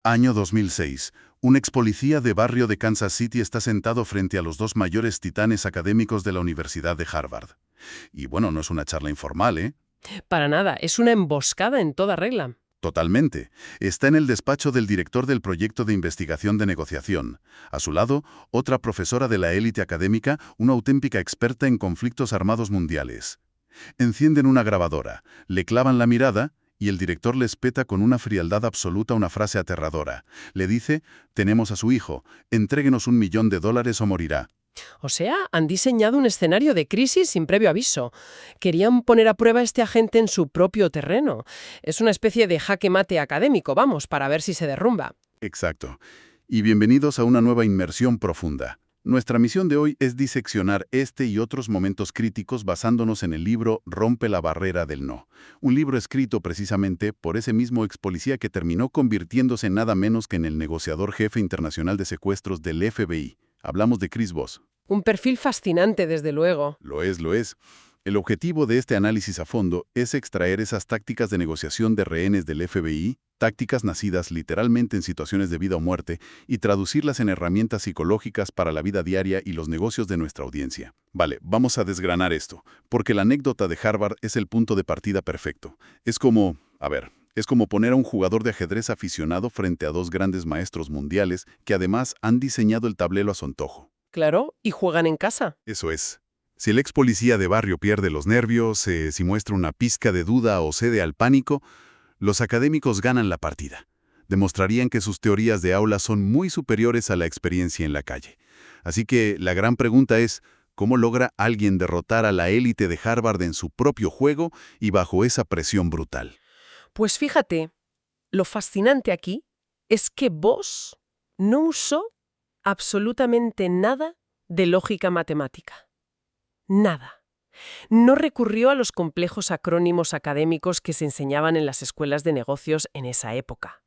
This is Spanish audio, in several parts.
Año 2006. Un ex policía de barrio de Kansas City está sentado frente a los dos mayores titanes académicos de la Universidad de Harvard. Y bueno, no es una charla informal, ¿eh? Para nada, es una emboscada en toda regla. Totalmente. Está en el despacho del director del proyecto de investigación de negociación. A su lado, otra profesora de la élite académica, una auténtica experta en conflictos armados mundiales. Encienden una grabadora, le clavan la mirada y el director les peta con una frialdad absoluta una frase aterradora. Le dice, tenemos a su hijo, entréguenos $1.000.000 o morirá. O sea, han diseñado un escenario de crisis sin previo aviso. Querían poner a prueba a este agente en su propio terreno. Es una especie de jaque mate académico, vamos, para ver si se derrumba. Exacto. Y bienvenidos a una nueva inmersión profunda. Nuestra misión de hoy es diseccionar este y otros momentos críticos basándonos en el libro Rompe la barrera del no, un libro escrito precisamente por ese mismo ex policía que terminó convirtiéndose en nada menos que en el negociador jefe internacional de secuestros del FBI. Hablamos de Chris Voss. Un perfil fascinante, desde luego. Lo es, lo es. El objetivo de este análisis a fondo es extraer esas tácticas de negociación de rehenes del FBI, tácticas nacidas literalmente en situaciones de vida o muerte, y traducirlas en herramientas psicológicas para la vida diaria y los negocios de nuestra audiencia. Vale, vamos a desgranar esto, porque la anécdota de Harvard es el punto de partida perfecto. Es como poner a un jugador de ajedrez aficionado frente a dos grandes maestros mundiales que además han diseñado el tablero a su antojo. Claro, y juegan en casa. Eso es. Si el ex policía de barrio pierde los nervios, si muestra una pizca de duda o cede al pánico, los académicos ganan la partida. Demostrarían que sus teorías de aula son muy superiores a la experiencia en la calle. Así que la gran pregunta es, ¿cómo logra alguien derrotar a la élite de Harvard en su propio juego y bajo esa presión brutal? Pues fíjate, lo fascinante aquí es que Voss no usó absolutamente nada de lógica matemática. Nada. No recurrió a los complejos acrónimos académicos que se enseñaban en las escuelas de negocios en esa época.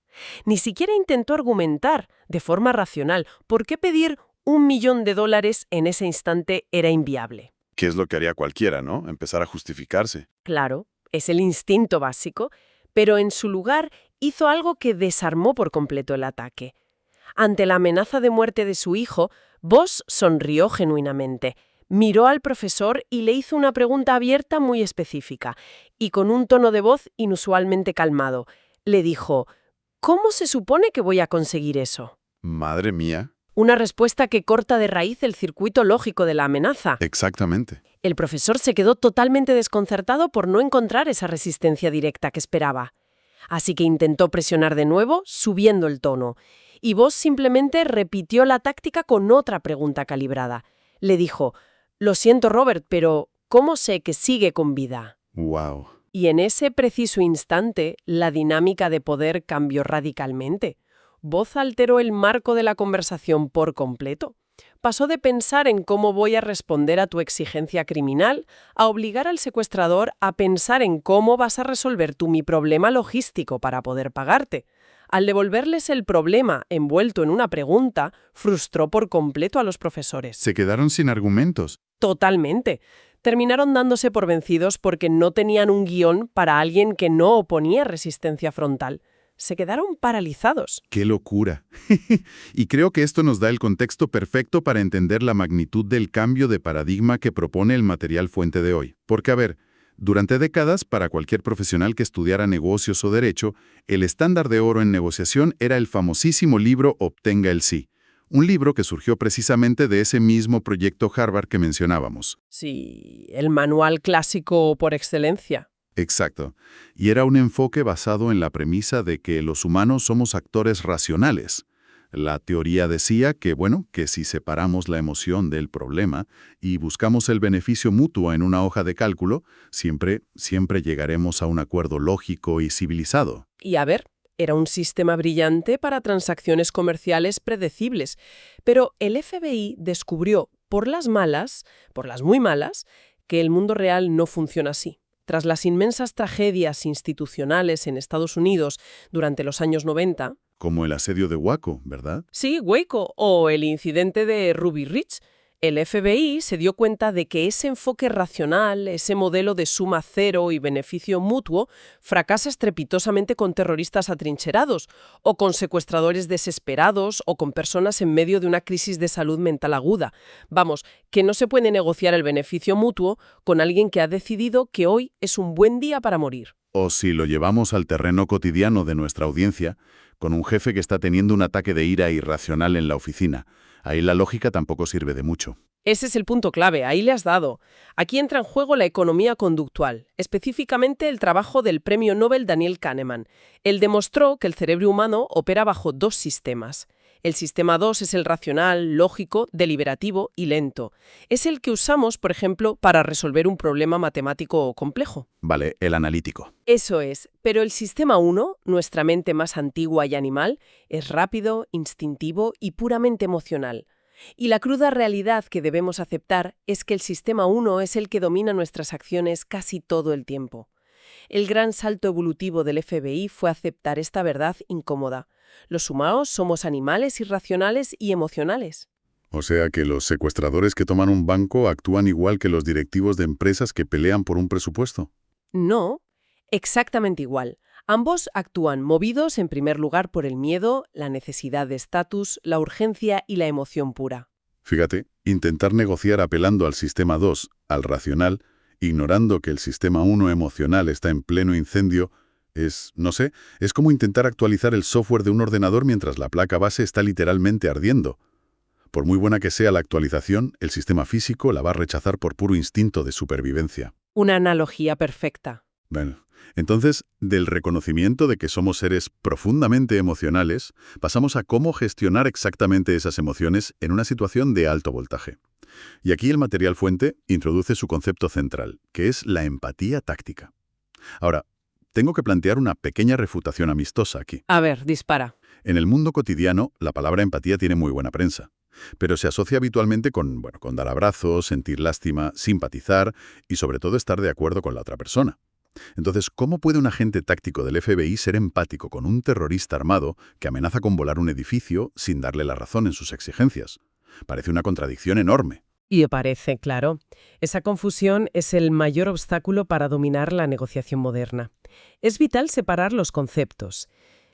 Ni siquiera intentó argumentar, de forma racional, por qué pedir $1.000.000 en ese instante era inviable. ¿Qué es lo que haría cualquiera, no? Empezar a justificarse. Claro, es el instinto básico, pero en su lugar hizo algo que desarmó por completo el ataque. Ante la amenaza de muerte de su hijo, Voss sonrió genuinamente. Miró al profesor y le hizo una pregunta abierta muy específica, y con un tono de voz inusualmente calmado. Le dijo, ¿cómo se supone que voy a conseguir eso? Madre mía. Una respuesta que corta de raíz el circuito lógico de la amenaza. Exactamente. El profesor se quedó totalmente desconcertado por no encontrar esa resistencia directa que esperaba. Así que intentó presionar de nuevo, subiendo el tono. Y Voss simplemente repitió la táctica con otra pregunta calibrada. Le dijo, lo siento, Robert, pero ¿cómo sé que sigue con vida? Wow. Y en ese preciso instante, la dinámica de poder cambió radicalmente. Voss alteró el marco de la conversación por completo. Pasó de pensar en cómo voy a responder a tu exigencia criminal a obligar al secuestrador a pensar en cómo vas a resolver tú mi problema logístico para poder pagarte. Al devolverles el problema envuelto en una pregunta, frustró por completo a los profesores. Se quedaron sin argumentos. Totalmente. Terminaron dándose por vencidos porque no tenían un guión para alguien que no oponía resistencia frontal. Se quedaron paralizados. ¡Qué locura! Y creo que esto nos da el contexto perfecto para entender la magnitud del cambio de paradigma que propone el material fuente de hoy. Porque, a ver, durante décadas, para cualquier profesional que estudiara negocios o derecho, el estándar de oro en negociación era el famosísimo libro Obtenga el sí. Un libro que surgió precisamente de ese mismo proyecto Harvard que mencionábamos. Sí, el manual clásico por excelencia. Exacto. Y era un enfoque basado en la premisa de que los humanos somos actores racionales. La teoría decía que, que si separamos la emoción del problema y buscamos el beneficio mutuo en una hoja de cálculo, siempre llegaremos a un acuerdo lógico y civilizado. Y a ver, era un sistema brillante para transacciones comerciales predecibles, pero el FBI descubrió, por las muy malas, que el mundo real no funciona así. Tras las inmensas tragedias institucionales en Estados Unidos durante los años 90... Como el asedio de Waco, ¿verdad? Sí, Waco, o el incidente de Ruby Ridge. El FBI se dio cuenta de que ese enfoque racional, ese modelo de suma cero y beneficio mutuo, fracasa estrepitosamente con terroristas atrincherados, o con secuestradores desesperados, o con personas en medio de una crisis de salud mental aguda. Vamos, que no se puede negociar el beneficio mutuo con alguien que ha decidido que hoy es un buen día para morir. O si lo llevamos al terreno cotidiano de nuestra audiencia, con un jefe que está teniendo un ataque de ira irracional en la oficina. Ahí la lógica tampoco sirve de mucho. Ese es el punto clave, ahí le has dado. Aquí entra en juego la economía conductual, específicamente el trabajo del premio Nobel Daniel Kahneman. Él demostró que el cerebro humano opera bajo dos sistemas. El sistema 2 es el racional, lógico, deliberativo y lento. Es el que usamos, por ejemplo, para resolver un problema matemático complejo. Vale, el analítico. Eso es, pero el sistema 1, nuestra mente más antigua y animal, es rápido, instintivo y puramente emocional. Y la cruda realidad que debemos aceptar es que el sistema 1 es el que domina nuestras acciones casi todo el tiempo. El gran salto evolutivo del FBI fue aceptar esta verdad incómoda. Los humanos somos animales irracionales y emocionales. O sea que los secuestradores que toman un banco actúan igual que los directivos de empresas que pelean por un presupuesto. No, exactamente igual. Ambos actúan movidos en primer lugar por el miedo, la necesidad de estatus, la urgencia y la emoción pura. Fíjate, intentar negociar apelando al sistema 2, al racional, ignorando que el sistema 1 emocional está en pleno incendio, no sé, es como intentar actualizar el software de un ordenador mientras la placa base está literalmente ardiendo. Por muy buena que sea la actualización, el sistema físico la va a rechazar por puro instinto de supervivencia. Una analogía perfecta. Bueno, entonces, del reconocimiento de que somos seres profundamente emocionales, pasamos a cómo gestionar exactamente esas emociones en una situación de alto voltaje. Y aquí el material fuente introduce su concepto central, que es la empatía táctica. Ahora, tengo que plantear una pequeña refutación amistosa aquí. A ver, dispara. En el mundo cotidiano, la palabra empatía tiene muy buena prensa, pero se asocia habitualmente con dar abrazos, sentir lástima, simpatizar y sobre todo estar de acuerdo con la otra persona. Entonces, ¿cómo puede un agente táctico del FBI ser empático con un terrorista armado que amenaza con volar un edificio sin darle la razón en sus exigencias? Parece una contradicción enorme. Y parece, claro. Esa confusión es el mayor obstáculo para dominar la negociación moderna. Es vital separar los conceptos.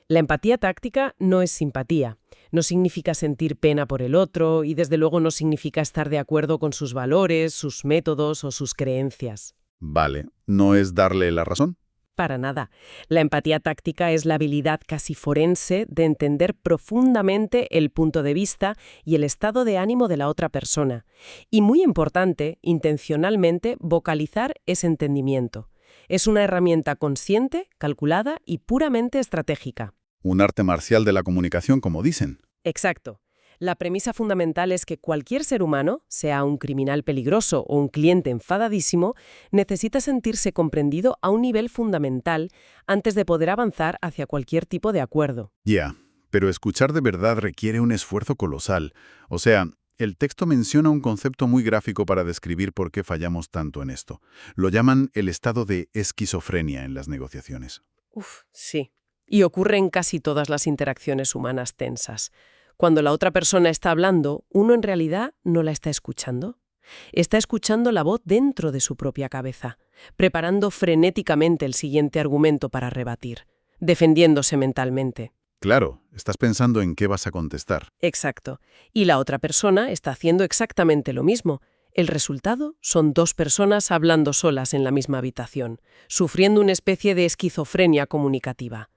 La empatía táctica no es simpatía. No significa sentir pena por el otro y desde luego no significa estar de acuerdo con sus valores, sus métodos o sus creencias. Vale, ¿no es darle la razón? Para nada. La empatía táctica es la habilidad casi forense de entender profundamente el punto de vista y el estado de ánimo de la otra persona. Y muy importante, intencionalmente, vocalizar ese entendimiento. Es una herramienta consciente, calculada y puramente estratégica. Un arte marcial de la comunicación, como dicen. Exacto. La premisa fundamental es que cualquier ser humano, sea un criminal peligroso o un cliente enfadadísimo, necesita sentirse comprendido a un nivel fundamental antes de poder avanzar hacia cualquier tipo de acuerdo. Ya, pero escuchar de verdad requiere un esfuerzo colosal. O sea, el texto menciona un concepto muy gráfico para describir por qué fallamos tanto en esto. Lo llaman el estado de esquizofrenia en las negociaciones. Sí. Y ocurre en casi todas las interacciones humanas tensas. Cuando la otra persona está hablando, uno en realidad no la está escuchando. Está escuchando la voz dentro de su propia cabeza, preparando frenéticamente el siguiente argumento para rebatir, defendiéndose mentalmente. Claro, estás pensando en qué vas a contestar. Exacto. Y la otra persona está haciendo exactamente lo mismo. El resultado son dos personas hablando solas en la misma habitación, sufriendo una especie de esquizofrenia comunicativa.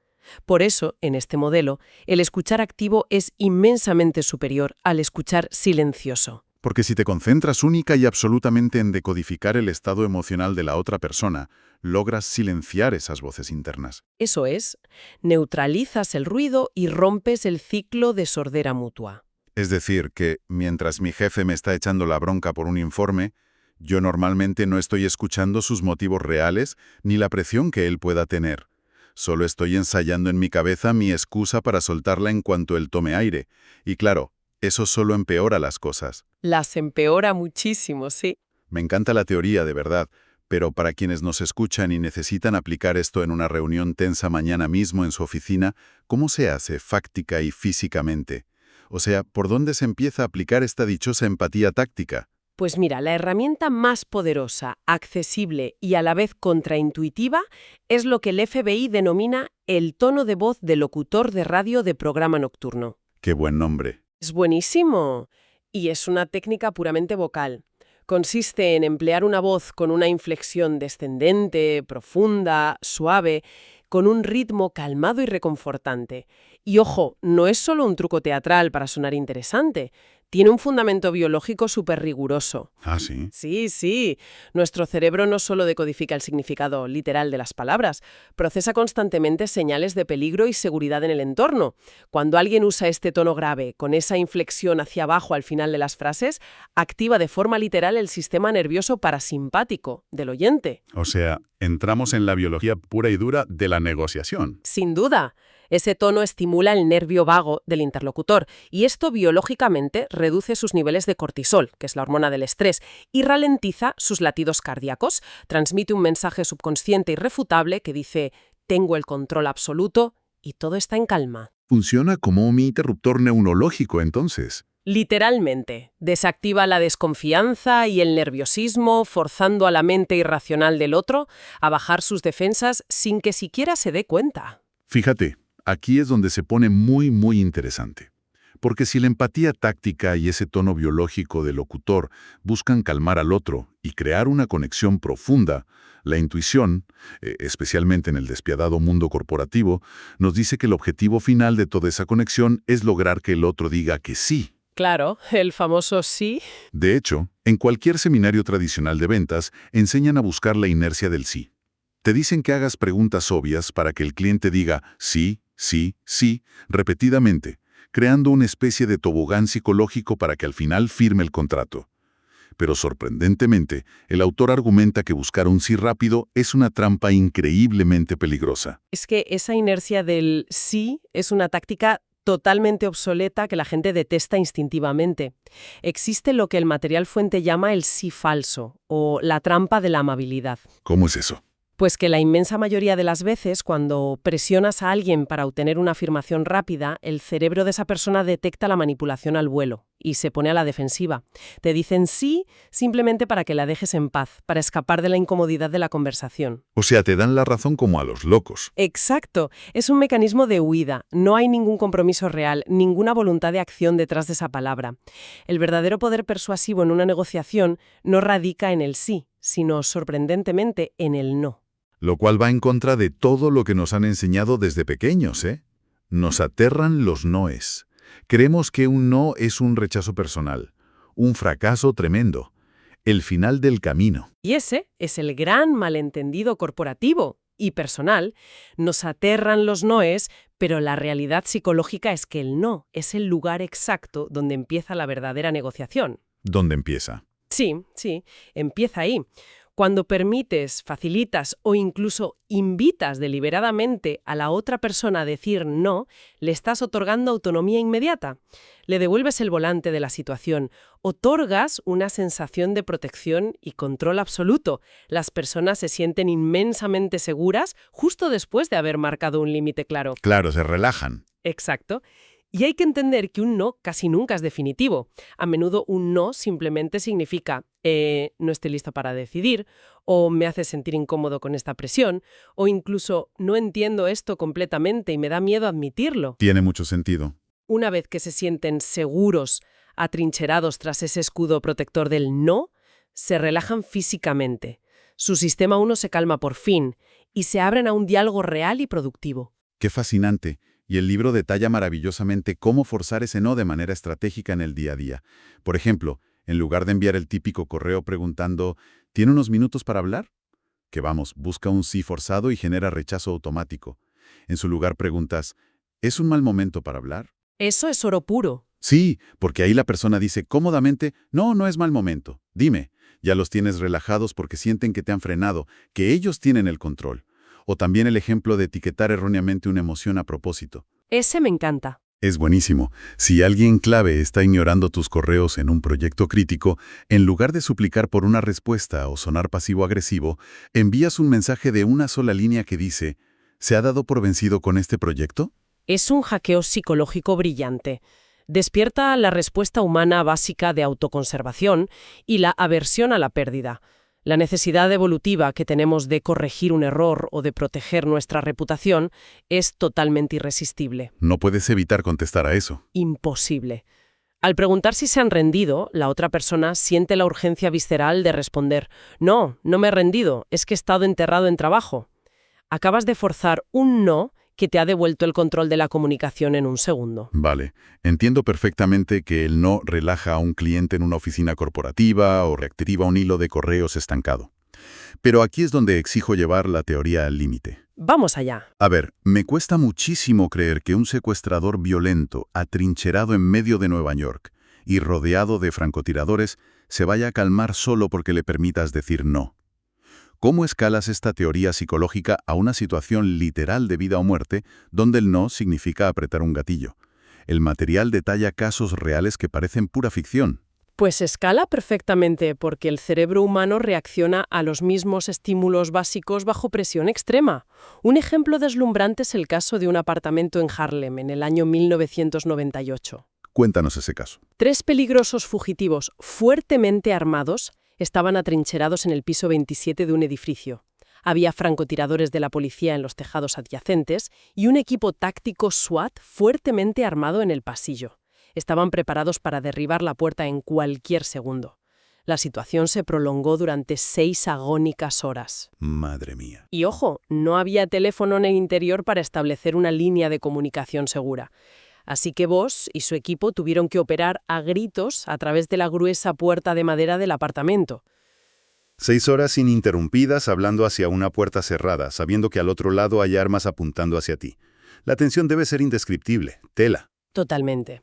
Por eso, en este modelo, el escuchar activo es inmensamente superior al escuchar silencioso. Porque si te concentras única y absolutamente en decodificar el estado emocional de la otra persona, logras silenciar esas voces internas. Eso es, neutralizas el ruido y rompes el ciclo de sordera mutua. Es decir, que mientras mi jefe me está echando la bronca por un informe, yo normalmente no estoy escuchando sus motivos reales ni la presión que él pueda tener. Solo estoy ensayando en mi cabeza mi excusa para soltarla en cuanto él tome aire. Y claro, eso solo empeora las cosas. Las empeora muchísimo, sí. Me encanta la teoría, de verdad, pero para quienes nos escuchan y necesitan aplicar esto en una reunión tensa mañana mismo en su oficina, ¿cómo se hace fáctica y físicamente? O sea, ¿por dónde se empieza a aplicar esta dichosa empatía táctica? Pues mira, la herramienta más poderosa, accesible y a la vez contraintuitiva es lo que el FBI denomina el tono de voz de locutor de radio de programa nocturno. ¡Qué buen nombre! Es buenísimo. Y es una técnica puramente vocal. Consiste en emplear una voz con una inflexión descendente, profunda, suave, con un ritmo calmado y reconfortante. Y ojo, no es solo un truco teatral para sonar interesante. Tiene un fundamento biológico súper riguroso. Ah, sí. Sí, sí. Nuestro cerebro no solo decodifica el significado literal de las palabras, procesa constantemente señales de peligro y seguridad en el entorno. Cuando alguien usa este tono grave, con esa inflexión hacia abajo al final de las frases, activa de forma literal el sistema nervioso parasimpático del oyente. O sea, entramos en la biología pura y dura de la negociación. Sin duda. Ese tono estimula el nervio vago del interlocutor y esto biológicamente reduce sus niveles de cortisol, que es la hormona del estrés, y ralentiza sus latidos cardíacos. Transmite un mensaje subconsciente irrefutable que dice: tengo el control absoluto y todo está en calma. Funciona como un interruptor neurológico, entonces. Literalmente, desactiva la desconfianza y el nerviosismo, forzando a la mente irracional del otro a bajar sus defensas sin que siquiera se dé cuenta. Fíjate, aquí es donde se pone muy interesante. Porque si la empatía táctica y ese tono biológico del locutor buscan calmar al otro y crear una conexión profunda, la intuición, especialmente en el despiadado mundo corporativo, nos dice que el objetivo final de toda esa conexión es lograr que el otro diga que sí. Claro, el famoso sí. De hecho, en cualquier seminario tradicional de ventas, enseñan a buscar la inercia del sí. Te dicen que hagas preguntas obvias para que el cliente diga sí, sí, sí, repetidamente, creando una especie de tobogán psicológico para que al final firme el contrato. Pero sorprendentemente, el autor argumenta que buscar un sí rápido es una trampa increíblemente peligrosa. Es que esa inercia del sí es una táctica totalmente obsoleta que la gente detesta instintivamente. Existe lo que el material fuente llama el sí falso, o la trampa de la amabilidad. ¿Cómo es eso? Pues que la inmensa mayoría de las veces, cuando presionas a alguien para obtener una afirmación rápida, el cerebro de esa persona detecta la manipulación al vuelo y se pone a la defensiva. Te dicen sí simplemente para que la dejes en paz, para escapar de la incomodidad de la conversación. O sea, te dan la razón como a los locos. Exacto. Es un mecanismo de huida. No hay ningún compromiso real, ninguna voluntad de acción detrás de esa palabra. El verdadero poder persuasivo en una negociación no radica en el sí, sino sorprendentemente en el no. Lo cual va en contra de todo lo que nos han enseñado desde pequeños, ¿eh? Nos aterran los noes. Creemos que un no es un rechazo personal, un fracaso tremendo, el final del camino. Y ese es el gran malentendido corporativo y personal. Nos aterran los noes, pero la realidad psicológica es que el no es el lugar exacto donde empieza la verdadera negociación. ¿Dónde empieza? Sí, empieza ahí. Cuando permites, facilitas o incluso invitas deliberadamente a la otra persona a decir no, le estás otorgando autonomía inmediata. Le devuelves el volante de la situación, otorgas una sensación de protección y control absoluto. Las personas se sienten inmensamente seguras justo después de haber marcado un límite claro. Claro, se relajan. Exacto. Y hay que entender que un no casi nunca es definitivo. A menudo un no simplemente significa no estoy listo para decidir, o me hace sentir incómodo con esta presión, o incluso no entiendo esto completamente y me da miedo admitirlo. Tiene mucho sentido. Una vez que se sienten seguros, atrincherados tras ese escudo protector del no, se relajan físicamente. Su sistema 1 se calma por fin y se abren a un diálogo real y productivo. Qué fascinante. Y el libro detalla maravillosamente cómo forzar ese no de manera estratégica en el día a día. Por ejemplo, en lugar de enviar el típico correo preguntando ¿tiene unos minutos para hablar? Que vamos, busca un sí forzado y genera rechazo automático. En su lugar preguntas ¿es un mal momento para hablar? Eso es oro puro. Sí, porque ahí la persona dice cómodamente no es mal momento. Dime, ya los tienes relajados porque sienten que te han frenado, que ellos tienen el control. O también el ejemplo de etiquetar erróneamente una emoción a propósito. Ese me encanta. Es buenísimo. Si alguien clave está ignorando tus correos en un proyecto crítico, en lugar de suplicar por una respuesta o sonar pasivo-agresivo, envías un mensaje de una sola línea que dice ¿se ha dado por vencido con este proyecto? Es un hackeo psicológico brillante. Despierta la respuesta humana básica de autoconservación y la aversión a la pérdida. La necesidad evolutiva que tenemos de corregir un error o de proteger nuestra reputación es totalmente irresistible. No puedes evitar contestar a eso. Imposible. Al preguntar si se han rendido, la otra persona siente la urgencia visceral de responder: no, no me he rendido, es que he estado enterrado en trabajo. Acabas de forzar un no que te ha devuelto el control de la comunicación en un segundo. Vale, entiendo perfectamente que el no relaja a un cliente en una oficina corporativa o reactiva un hilo de correos estancado. Pero aquí es donde exijo llevar la teoría al límite. Vamos allá. A ver, me cuesta muchísimo creer que un secuestrador violento, atrincherado en medio de Nueva York y rodeado de francotiradores, se vaya a calmar solo porque le permitas decir no. ¿Cómo escalas esta teoría psicológica a una situación literal de vida o muerte, donde el no significa apretar un gatillo? El material detalla casos reales que parecen pura ficción. Pues escala perfectamente porque el cerebro humano reacciona a los mismos estímulos básicos bajo presión extrema. Un ejemplo deslumbrante es el caso de un apartamento en Harlem en el año 1998. Cuéntanos ese caso. 3 peligrosos fugitivos fuertemente armados estaban atrincherados en el piso 27 de un edificio. Había francotiradores de la policía en los tejados adyacentes y un equipo táctico SWAT fuertemente armado en el pasillo. Estaban preparados para derribar la puerta en cualquier segundo. La situación se prolongó durante 6 agónicas horas. Madre mía. Y ojo, no había teléfono en el interior para establecer una línea de comunicación segura. Así que Boss y su equipo tuvieron que operar a gritos a través de la gruesa puerta de madera del apartamento. 6 horas ininterrumpidas hablando hacia una puerta cerrada, sabiendo que al otro lado hay armas apuntando hacia ti. La tensión debe ser indescriptible. Tela. Totalmente.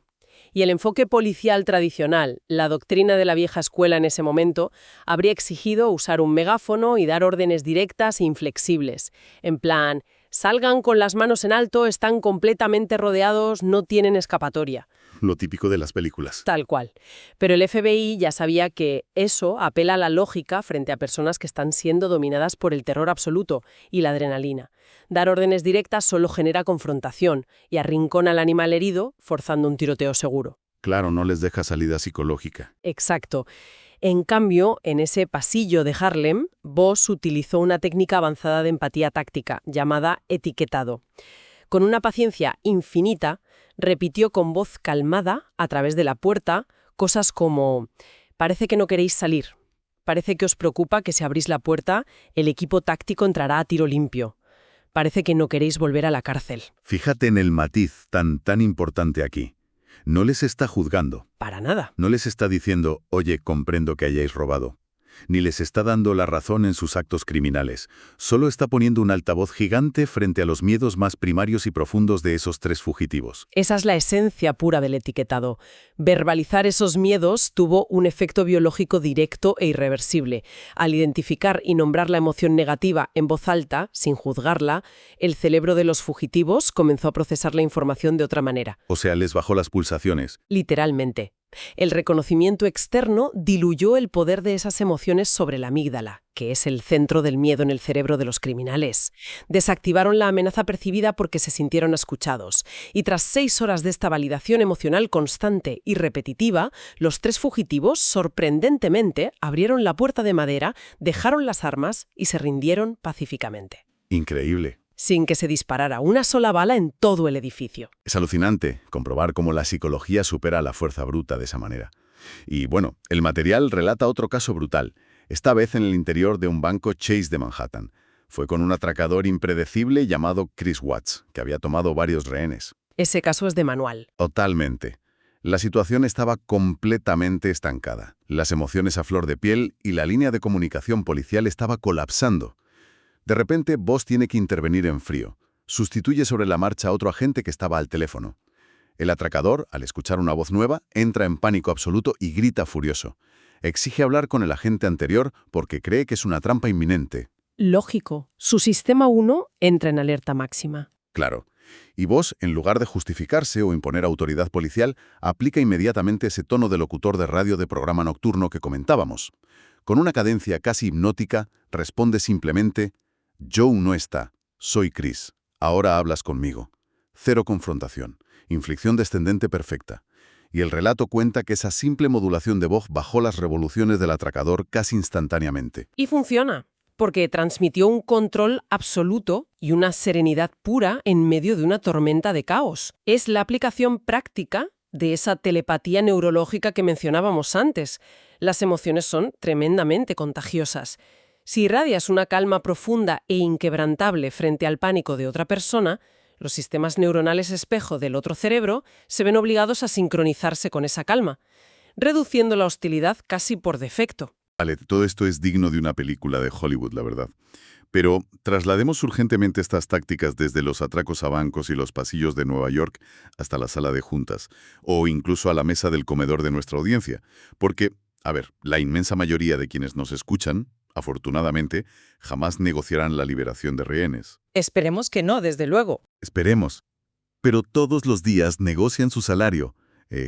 Y el enfoque policial tradicional, la doctrina de la vieja escuela en ese momento, habría exigido usar un megáfono y dar órdenes directas e inflexibles. En plan: salgan con las manos en alto, están completamente rodeados, no tienen escapatoria. Lo típico de las películas. Tal cual. Pero el FBI ya sabía que eso apela a la lógica frente a personas que están siendo dominadas por el terror absoluto y la adrenalina. Dar órdenes directas solo genera confrontación y arrincona al animal herido, forzando un tiroteo seguro. Claro, no les deja salida psicológica. Exacto. En cambio, en ese pasillo de Harlem, Boss utilizó una técnica avanzada de empatía táctica llamada etiquetado. Con una paciencia infinita, repitió con voz calmada, a través de la puerta, cosas como: parece que no queréis salir. Parece que os preocupa que si abrís la puerta, el equipo táctico entrará a tiro limpio. Parece que no queréis volver a la cárcel. Fíjate en el matiz tan importante aquí. No les está juzgando. Para nada. No les está diciendo: oye, comprendo que hayáis robado. Ni les está dando la razón en sus actos criminales. Solo está poniendo un altavoz gigante frente a los miedos más primarios y profundos de esos 3 fugitivos. Esa es la esencia pura del etiquetado. Verbalizar esos miedos tuvo un efecto biológico directo e irreversible. Al identificar y nombrar la emoción negativa en voz alta, sin juzgarla, el cerebro de los fugitivos comenzó a procesar la información de otra manera. O sea, les bajó las pulsaciones. Literalmente. El reconocimiento externo diluyó el poder de esas emociones sobre la amígdala, que es el centro del miedo en el cerebro de los criminales. Desactivaron la amenaza percibida porque se sintieron escuchados. Y tras 6 horas de esta validación emocional constante y repetitiva, los 3 fugitivos, sorprendentemente, abrieron la puerta de madera, dejaron las armas y se rindieron pacíficamente. Increíble. Sin que se disparara una sola bala en todo el edificio. Es alucinante comprobar cómo la psicología supera a la fuerza bruta de esa manera. Y bueno, el material relata otro caso brutal, esta vez en el interior de un banco Chase de Manhattan. Fue con un atracador impredecible llamado Chris Watts, que había tomado varios rehenes. Ese caso es de manual. Totalmente. La situación estaba completamente estancada. Las emociones a flor de piel y la línea de comunicación policial estaba colapsando. De repente, Boss tiene que intervenir en frío. Sustituye sobre la marcha a otro agente que estaba al teléfono. El atracador, al escuchar una voz nueva, entra en pánico absoluto y grita furioso. Exige hablar con el agente anterior porque cree que es una trampa inminente. Lógico. Su sistema 1 entra en alerta máxima. Claro. Y Boss, en lugar de justificarse o imponer autoridad policial, aplica inmediatamente ese tono de locutor de radio de programa nocturno que comentábamos. Con una cadencia casi hipnótica, responde simplemente: Joe no está, soy Chris, ahora hablas conmigo. Cero confrontación, inflexión descendente perfecta. Y el relato cuenta que esa simple modulación de voz bajó las revoluciones del atracador casi instantáneamente. Y funciona, porque transmitió un control absoluto y una serenidad pura en medio de una tormenta de caos. Es la aplicación práctica de esa telepatía neurológica que mencionábamos antes. Las emociones son tremendamente contagiosas. Si irradias una calma profunda e inquebrantable frente al pánico de otra persona, los sistemas neuronales espejo del otro cerebro se ven obligados a sincronizarse con esa calma, reduciendo la hostilidad casi por defecto. Vale, todo esto es digno de una película de Hollywood, la verdad. Pero traslademos urgentemente estas tácticas desde los atracos a bancos y los pasillos de Nueva York hasta la sala de juntas, o incluso a la mesa del comedor de nuestra audiencia. Porque, a ver, la inmensa mayoría de quienes nos escuchan, afortunadamente, jamás negociarán la liberación de rehenes. Esperemos que no, desde luego. Esperemos. Pero todos los días negocian su salario,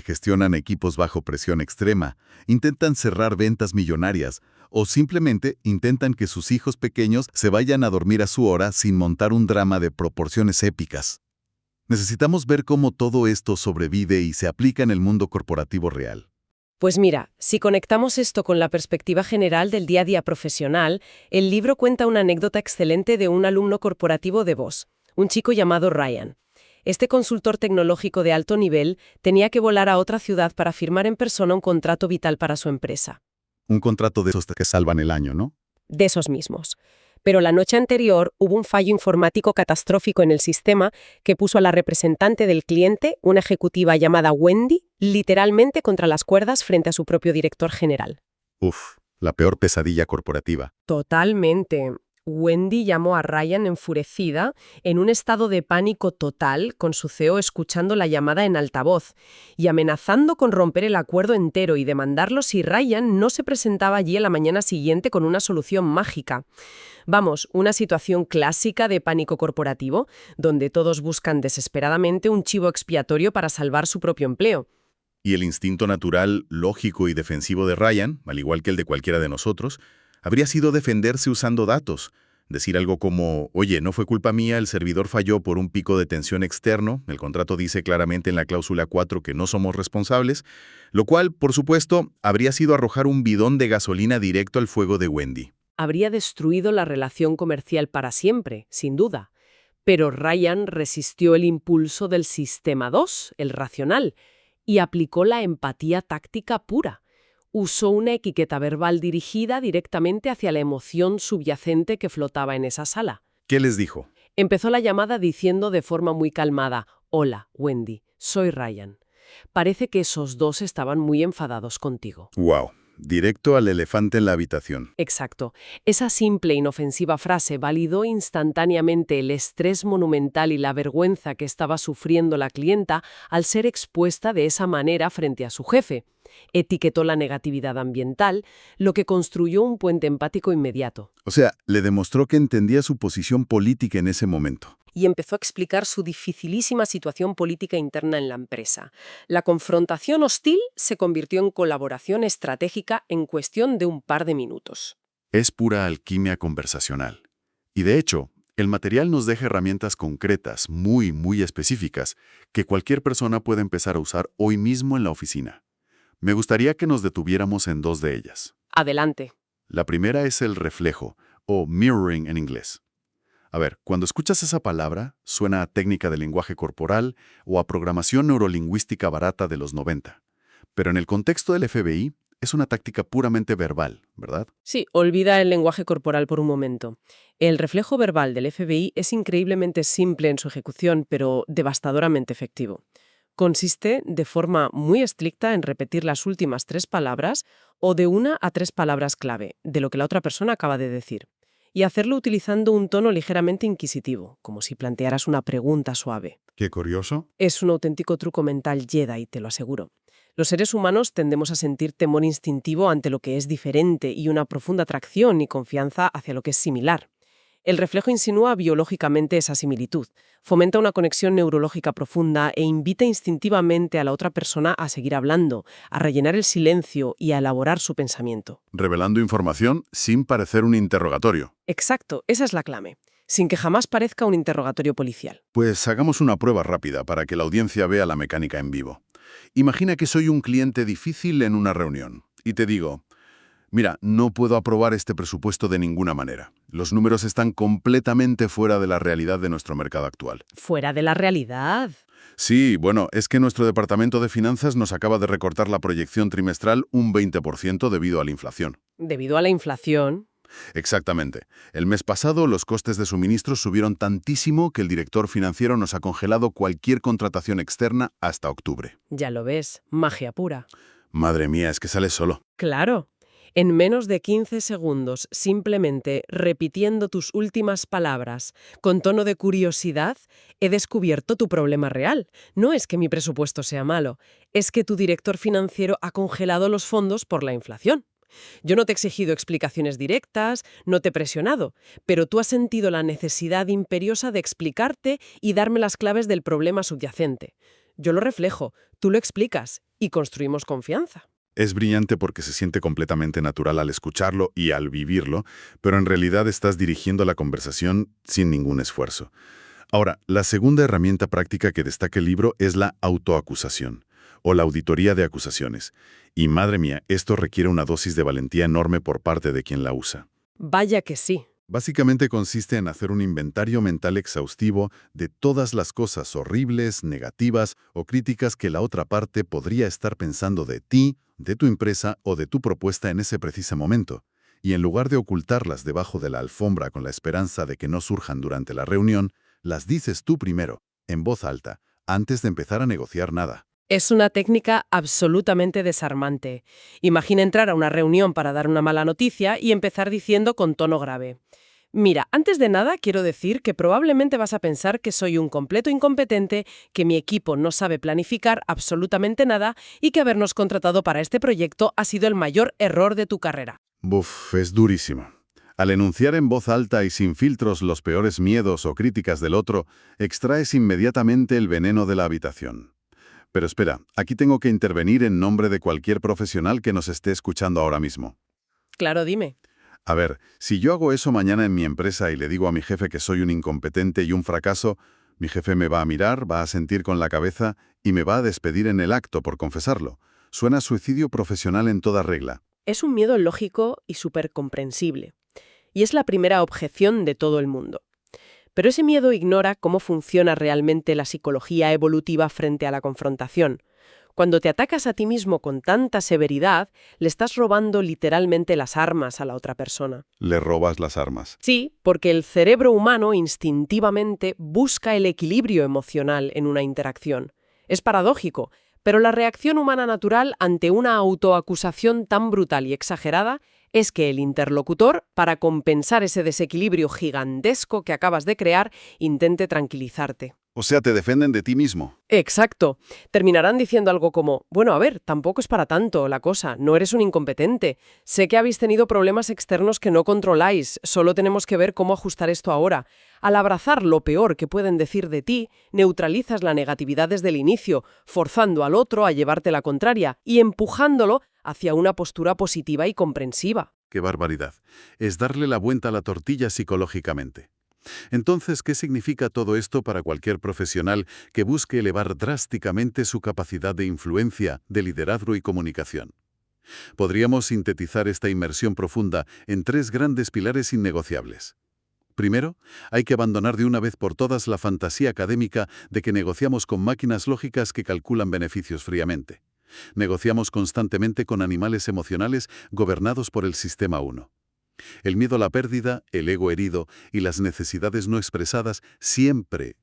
gestionan equipos bajo presión extrema, intentan cerrar ventas millonarias o simplemente intentan que sus hijos pequeños se vayan a dormir a su hora sin montar un drama de proporciones épicas. Necesitamos ver cómo todo esto sobrevive y se aplica en el mundo corporativo real. Pues mira, si conectamos esto con la perspectiva general del día a día profesional, el libro cuenta una anécdota excelente de un alumno corporativo de Bosch, un chico llamado Ryan. Este consultor tecnológico de alto nivel tenía que volar a otra ciudad para firmar en persona un contrato vital para su empresa. Un contrato de esos que salvan el año, ¿no? De esos mismos. Pero la noche anterior hubo un fallo informático catastrófico en el sistema que puso a la representante del cliente, una ejecutiva llamada Wendy, literalmente contra las cuerdas frente a su propio director general. Uf, la peor pesadilla corporativa. Totalmente. Wendy llamó a Ryan enfurecida, en un estado de pánico total, con su CEO escuchando la llamada en altavoz, y amenazando con romper el acuerdo entero y demandarlo si Ryan no se presentaba allí a la mañana siguiente con una solución mágica. Vamos, una situación clásica de pánico corporativo, donde todos buscan desesperadamente un chivo expiatorio para salvar su propio empleo. Y el instinto natural, lógico y defensivo de Ryan, al igual que el de cualquiera de nosotros, habría sido defenderse usando datos. Decir algo como, oye, no fue culpa mía, el servidor falló por un pico de tensión externo, el contrato dice claramente en la cláusula 4 que no somos responsables, lo cual, por supuesto, habría sido arrojar un bidón de gasolina directo al fuego de Wendy. Habría destruido la relación comercial para siempre, sin duda. Pero Ryan resistió el impulso del sistema 2, el racional, y aplicó la empatía táctica pura. Usó una etiqueta verbal dirigida directamente hacia la emoción subyacente que flotaba en esa sala. ¿Qué les dijo? Empezó la llamada diciendo de forma muy calmada, «Hola, Wendy, soy Ryan. Parece que esos dos estaban muy enfadados contigo». ¡Wow! Directo al elefante en la habitación. Exacto. Esa simple e inofensiva frase validó instantáneamente el estrés monumental y la vergüenza que estaba sufriendo la clienta al ser expuesta de esa manera frente a su jefe. Etiquetó la negatividad ambiental, lo que construyó un puente empático inmediato. O sea, le demostró que entendía su posición política en ese momento. Y empezó a explicar su dificilísima situación política interna en la empresa. La confrontación hostil se convirtió en colaboración estratégica en cuestión de un par de minutos. Es pura alquimia conversacional. Y de hecho, el material nos deja herramientas concretas, muy específicas, que cualquier persona puede empezar a usar hoy mismo en la oficina. Me gustaría que nos detuviéramos en dos de ellas. Adelante. La primera es el reflejo, o mirroring en inglés. A ver, cuando escuchas esa palabra, suena a técnica de lenguaje corporal o a programación neurolingüística barata de los 90. Pero en el contexto del FBI, es una táctica puramente verbal, ¿verdad? Sí, olvida el lenguaje corporal por un momento. El reflejo verbal del FBI es increíblemente simple en su ejecución, pero devastadoramente efectivo. Consiste de forma muy estricta en repetir las últimas 3 palabras o de 1 a 3 palabras clave de lo que la otra persona acaba de decir, y hacerlo utilizando un tono ligeramente inquisitivo, como si plantearas una pregunta suave. Qué curioso. Es un auténtico truco mental Jedi, te lo aseguro. Los seres humanos tendemos a sentir temor instintivo ante lo que es diferente y una profunda atracción y confianza hacia lo que es similar. El reflejo insinúa biológicamente esa similitud, fomenta una conexión neurológica profunda e invita instintivamente a la otra persona a seguir hablando, a rellenar el silencio y a elaborar su pensamiento. Revelando información sin parecer un interrogatorio. Exacto, esa es la clave. sin que jamás parezca un interrogatorio policial. Pues hagamos una prueba rápida para que la audiencia vea la mecánica en vivo. Imagina que soy un cliente difícil en una reunión y te digo, mira, no puedo aprobar este presupuesto de ninguna manera. Los números están completamente fuera de la realidad de nuestro mercado actual. Fuera de la realidad. Sí, bueno, es que nuestro departamento de finanzas nos acaba de recortar la proyección trimestral un 20% debido a la inflación. Debido a la inflación. Exactamente. El mes pasado los costes de suministros subieron tantísimo que el director financiero nos ha congelado cualquier contratación externa hasta octubre. Ya lo ves, magia pura. Madre mía, es que sale solo. Claro. En menos de 15 segundos, simplemente repitiendo tus últimas palabras, con tono de curiosidad, he descubierto tu problema real. No es que mi presupuesto sea malo, es que tu director financiero ha congelado los fondos por la inflación. Yo no te he exigido explicaciones directas, no te he presionado, pero tú has sentido la necesidad imperiosa de explicarte y darme las claves del problema subyacente. Yo lo reflejo, tú lo explicas y construimos confianza. Es brillante porque se siente completamente natural al escucharlo y al vivirlo, pero en realidad estás dirigiendo la conversación sin ningún esfuerzo. Ahora, la segunda herramienta práctica que destaca el libro es la autoacusación, o la auditoría de acusaciones. Y madre mía, esto requiere una dosis de valentía enorme por parte de quien la usa. Vaya que sí. Básicamente consiste en hacer un inventario mental exhaustivo de todas las cosas horribles, negativas o críticas que la otra parte podría estar pensando de ti, de tu empresa o de tu propuesta en ese preciso momento. Y en lugar de ocultarlas debajo de la alfombra con la esperanza de que no surjan durante la reunión, las dices tú primero, en voz alta, antes de empezar a negociar nada. Es una técnica absolutamente desarmante. Imagina entrar a una reunión para dar una mala noticia y empezar diciendo con tono grave: mira, antes de nada quiero decir que probablemente vas a pensar que soy un completo incompetente, que mi equipo no sabe planificar absolutamente nada y que habernos contratado para este proyecto ha sido el mayor error de tu carrera. Buf, es durísimo. Al enunciar en voz alta y sin filtros los peores miedos o críticas del otro, extraes inmediatamente el veneno de la habitación. Pero espera, aquí tengo que intervenir en nombre de cualquier profesional que nos esté escuchando ahora mismo. Claro, dime. A ver, si yo hago eso mañana en mi empresa y le digo a mi jefe que soy un incompetente y un fracaso, mi jefe me va a mirar, va a sentir con la cabeza y me va a despedir en el acto por confesarlo. Suena a suicidio profesional en toda regla. Es un miedo lógico y súper comprensible. Y es la primera objeción de todo el mundo. Pero ese miedo ignora cómo funciona realmente la psicología evolutiva frente a la confrontación. Cuando te atacas a ti mismo con tanta severidad, le estás robando literalmente las armas a la otra persona. Le robas las armas. Sí, porque el cerebro humano instintivamente busca el equilibrio emocional en una interacción. Es paradójico, pero la reacción humana natural ante una autoacusación tan brutal y exagerada es que el interlocutor, para compensar ese desequilibrio gigantesco que acabas de crear, intente tranquilizarte. O sea, te defienden de ti mismo. Exacto. Terminarán diciendo algo como: bueno, a ver, tampoco es para tanto la cosa, no eres un incompetente. Sé que habéis tenido problemas externos que no controláis, solo tenemos que ver cómo ajustar esto ahora. Al abrazar lo peor que pueden decir de ti, neutralizas la negatividad desde el inicio, forzando al otro a llevarte la contraria y empujándolo hacia una postura positiva y comprensiva. ¡Qué barbaridad! Es darle la vuelta a la tortilla psicológicamente. Entonces, ¿qué significa todo esto para cualquier profesional que busque elevar drásticamente su capacidad de influencia, de liderazgo y comunicación? Podríamos sintetizar esta inmersión profunda en 3 grandes pilares innegociables. Primero, hay que abandonar de una vez por todas la fantasía académica de que negociamos con máquinas lógicas que calculan beneficios fríamente. Negociamos constantemente con animales emocionales gobernados por el sistema 1. El miedo a la pérdida, el ego herido y las necesidades no expresadas siempre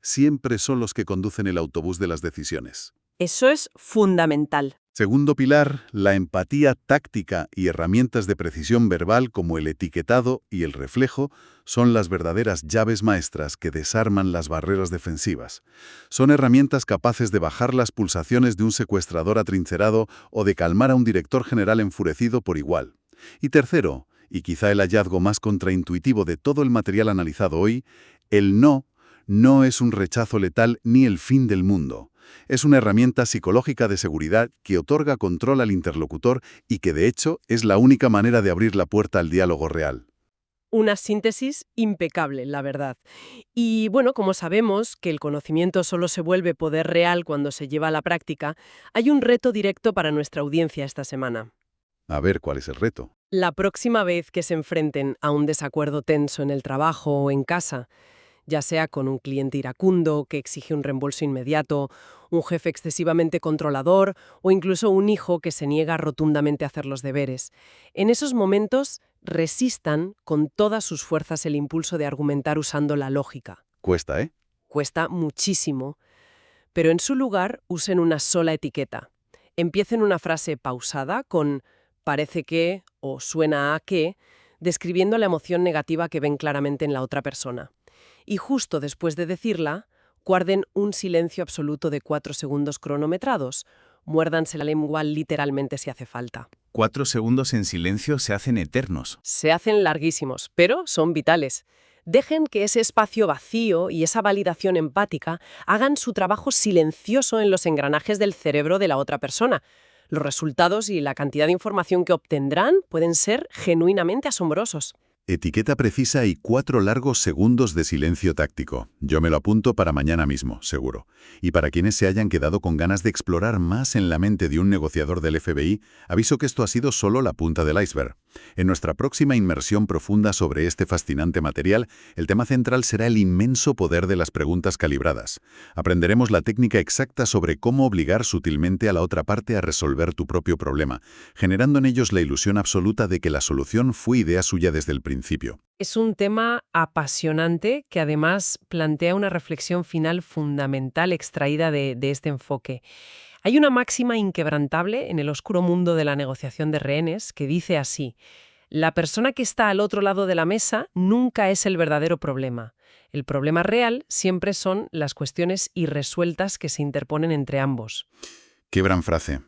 son los que conducen el autobús de las decisiones. Eso es fundamental. Segundo pilar, la empatía táctica y herramientas de precisión verbal como el etiquetado y el reflejo son las verdaderas llaves maestras que desarman las barreras defensivas. Son herramientas capaces de bajar las pulsaciones de un secuestrador atrincherado o de calmar a un director general enfurecido por igual. Y tercero, y quizá el hallazgo más contraintuitivo de todo el material analizado hoy, el no es un rechazo letal ni el fin del mundo. Es una herramienta psicológica de seguridad que otorga control al interlocutor y que de hecho es la única manera de abrir la puerta al diálogo real. Una síntesis impecable, la verdad. Y bueno, como sabemos que el conocimiento solo se vuelve poder real cuando se lleva a la práctica, hay un reto directo para nuestra audiencia esta semana. A ver, ¿cuál es el reto? La próxima vez que se enfrenten a un desacuerdo tenso en el trabajo o en casa, ya sea con un cliente iracundo que exige un reembolso inmediato, un jefe excesivamente controlador o incluso un hijo que se niega rotundamente a hacer los deberes. En esos momentos, resistan con todas sus fuerzas el impulso de argumentar usando la lógica. Cuesta, ¿eh? Cuesta muchísimo, pero en su lugar usen una sola etiqueta. Empiecen una frase pausada con parece que o suena a que, describiendo la emoción negativa que ven claramente en la otra persona. Y justo después de decirla, guarden un silencio absoluto de 4 segundos cronometrados. Muérdanse la lengua literalmente si hace falta. 4 segundos en silencio se hacen eternos. Se hacen larguísimos, pero son vitales. Dejen que ese espacio vacío y esa validación empática hagan su trabajo silencioso en los engranajes del cerebro de la otra persona. Los resultados y la cantidad de información que obtendrán pueden ser genuinamente asombrosos. Etiqueta precisa y 4 largos segundos de silencio táctico. Yo me lo apunto para mañana mismo, seguro. Y para quienes se hayan quedado con ganas de explorar más en la mente de un negociador del FBI, aviso que esto ha sido solo la punta del iceberg. En nuestra próxima inmersión profunda sobre este fascinante material, el tema central será el inmenso poder de las preguntas calibradas. Aprenderemos la técnica exacta sobre cómo obligar sutilmente a la otra parte a resolver tu propio problema, generando en ellos la ilusión absoluta de que la solución fue idea suya desde el principio. Es un tema apasionante que además plantea una reflexión final fundamental extraída de este enfoque. Hay una máxima inquebrantable en el oscuro mundo de la negociación de rehenes que dice así: la persona que está al otro lado de la mesa nunca es el verdadero problema. El problema real siempre son las cuestiones irresueltas que se interponen entre ambos. Qué gran frase.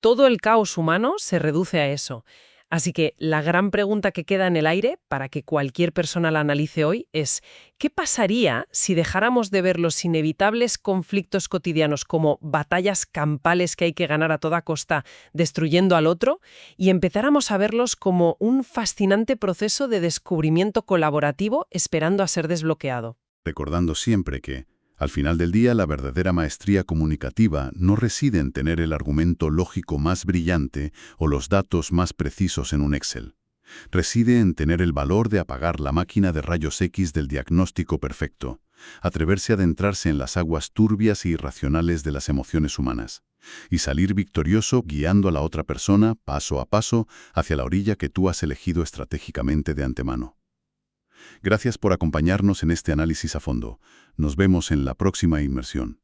Todo el caos humano se reduce a eso. Así que la gran pregunta que queda en el aire, para que cualquier persona la analice hoy, es ¿qué pasaría si dejáramos de ver los inevitables conflictos cotidianos como batallas campales que hay que ganar a toda costa destruyendo al otro y empezáramos a verlos como un fascinante proceso de descubrimiento colaborativo esperando a ser desbloqueado? Recordando siempre que, al final del día, la verdadera maestría comunicativa no reside en tener el argumento lógico más brillante o los datos más precisos en un Excel. Reside en tener el valor de apagar la máquina de rayos X del diagnóstico perfecto, atreverse a adentrarse en las aguas turbias e irracionales de las emociones humanas, y salir victorioso guiando a la otra persona, paso a paso, hacia la orilla que tú has elegido estratégicamente de antemano. Gracias por acompañarnos en este análisis a fondo. Nos vemos en la próxima inmersión.